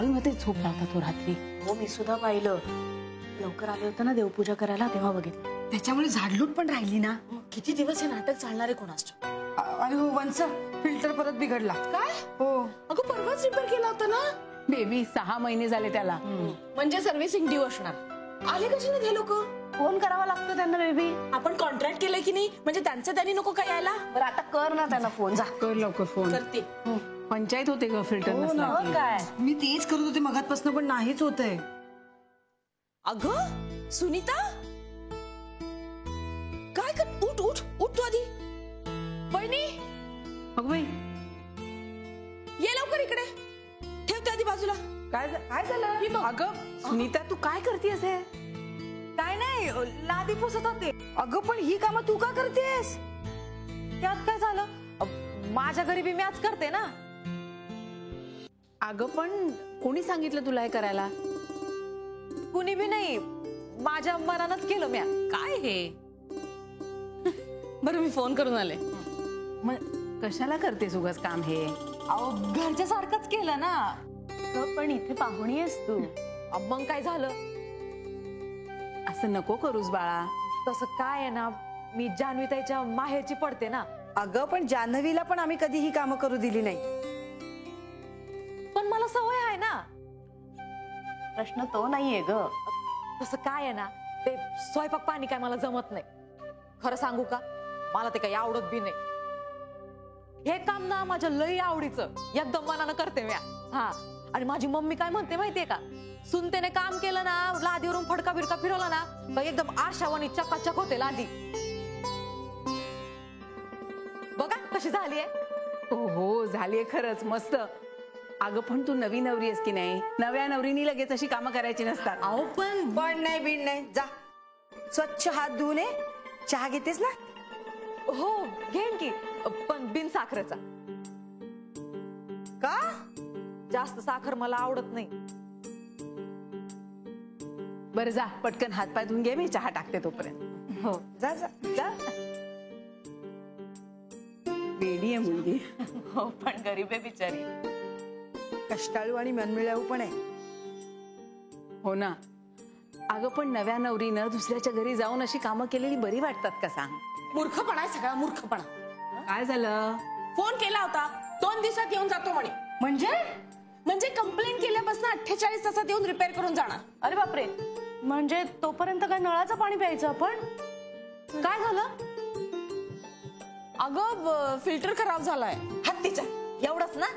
हॉलमध्ये झोपला होता तो रात्री. हो मी सुद्धा पाहिलं. लवकर आले होते ना देवपूजा करायला तेव्हा बघितलं. त्याच्यामुळे झाडलूट पण राहिली ना. किती दिवस हे नाटक चालणार आहे कोणाचं. अरे हो वंच फिल्टर परत बिघडला. काय हो अगं परवाच रिपेअर केला होता ना. बेबी 6 महिने झाले त्याला. म्हणजे सर्व्हिसिंग ड्यू असणार. आले कशी नाही ते लोक. फोन करावा लागतो त्यांना बेबी. आपण कॉन्ट्रॅक्ट केलंय की नाही म्हणजे त्यांचं त्यांनी नको काय यायला. बरं आता कर ना त्यांना फोन. जा कर लवकर फोन. करते. पंचायत होते ग फिल्टर नसला की. काय मी तेच करत होते मगातपासून पण नाहीच होतंय. अगं सुनीता काय कर. उठ उठ उठ तू आधी. वहिनी अगं बाई ये लवकर इकडे. ठेव ते आधी बाजूला. काय काय झालं. अगं सुनीता तू काय करतेस हे. काय नाही लादी पुसत होते. अगं पण ही कामं तू का करतेस. त्यात काय झालं. माझ्या घरी बी मॅच करते ना. अगं पण कोणी सांगितलं तुला हे करायला. कुणी बी नाही माझ्या मनानच केलं म्या. काय हे. बरं मी फोन करून आले. मग कशाला करतेस उगाच काम हे. अहो घरच्या सारखंच केलं ना. पण इथे पाहुणी आहेस तू. मग काय झालं. असं नको करूस बाळा. तसं काय आहे ना मी जान्हवीताईच्या माहेरची पडते ना. अगं पण जान्हवीला पण आम्ही कधी ही कामं करू दिली नाही. पण मला सवय आहे ना. प्रश्न तो नाहीये ग. तसं काय आहे ना ते स्वयंपाक पाणी काय मला जमत नाही. खरं सांगू का मला ते काही आवडत बी नाही. हे काम ना माझ्या लई आवडीचं एकदम मनानं करते म्या. हा आणि माझी मम्मी काय म्हणते माहितीये का. सुनतेने काम केलं ना लादीवरून फडका बिडका फिरवला ना तर एकदम आशावानी चकाचक होते लादी. बघा कशी झाली आहे. हो झालीये खरंच मस्त. अगं पण तू नवी नवरी आहेस की नाही. नव्या नवरीनी लगेच अशी कामं करायची नसतात. अहो पण नाही बीण नाही. जा स्वच्छ हात धुवून ये. चहा घेतेस ना. हो घेईन की पण बिन साखरेचा. का जास्त साखर मला आवडत नाही. बरं जा पटकन हातपाय धुवून घे. मी चहा टाकते तोपर्यंत. हो जा जा जा. वेडी आहे मुलगी. हो पण गरीब आहे बिचारी. कष्टाळू आणि मनमिळाऊ पण आहे. हो ना. अगं पण नव्या नवरीनं दुसऱ्याच्या घरी जाऊन अशी कामं केलेली बरी वाटतात का सांग. मूर्खपणा आहे सगळा मूर्खपणा. काय झालं. फोन केला होता 2 दिवसात येऊन जातो म्हणे. म्हणजे कंप्लेंट केल्यापासून 48 तासात येऊन रिपेअर करून जाणार. अरे बापरे. म्हणजे तोपर्यंत काय नळाचं पाणी प्यायचं आपण. काय झालं. अगं फिल्टर खराब झालाय. हत्तीच्या एवढंच ना.